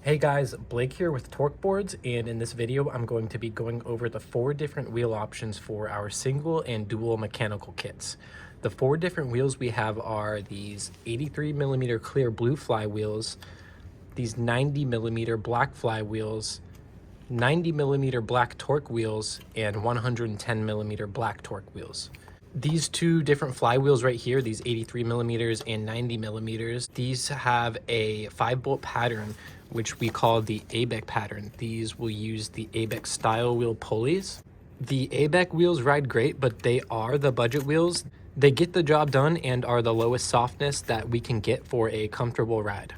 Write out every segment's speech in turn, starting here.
Hey guys, Blake here with Torque Boards, and in this video I'm going to be going over the 4 different wheel options for our single and dual mechanical kits. The 4 different wheels we have are these 83mm clear blue flywheels, these 90mm black flywheels, 90mm black torque wheels, and 110mm black torque wheels. These 2 different flywheels right here, these 83mm and 90mm, these have a 5-bolt pattern, which we call the ABEC pattern. These will use the ABEC style wheel pulleys. The ABEC wheels ride great, but they are the budget wheels. They get the job done and are the lowest softness that we can get for a comfortable ride.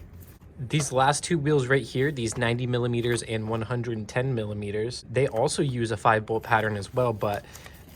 These last 2 wheels right here, these 90mm and 110mm, they also use a 5-bolt pattern as well, but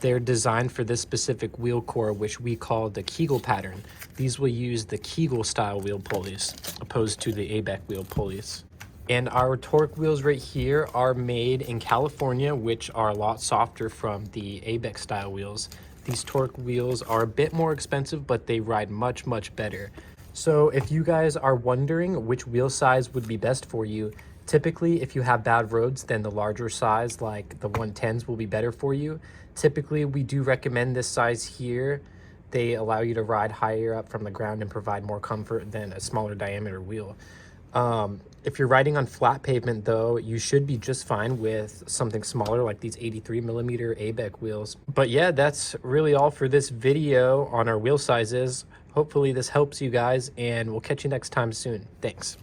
they're designed for this specific wheel core, which we call the KEGEL pattern. These will use the KEGEL style wheel pulleys, opposed to the ABEC wheel pulleys. And our torque wheels right here are made in California, which are a lot softer from the ABEC style wheels. These torque wheels are a bit more expensive, but they ride much, much better. So if you guys are wondering which wheel size would be best for you, typically if you have bad roads, then the larger size like the 110s will be better for you. Typically we do recommend this size here. They allow you to ride higher up from the ground and provide more comfort than a smaller diameter wheel. If you're riding on flat pavement though, you should be just fine with something smaller like these 83mm ABEC wheels. But yeah, that's really all for this video on our wheel sizes. Hopefully this helps you guys, and we'll catch you next time soon. Thanks.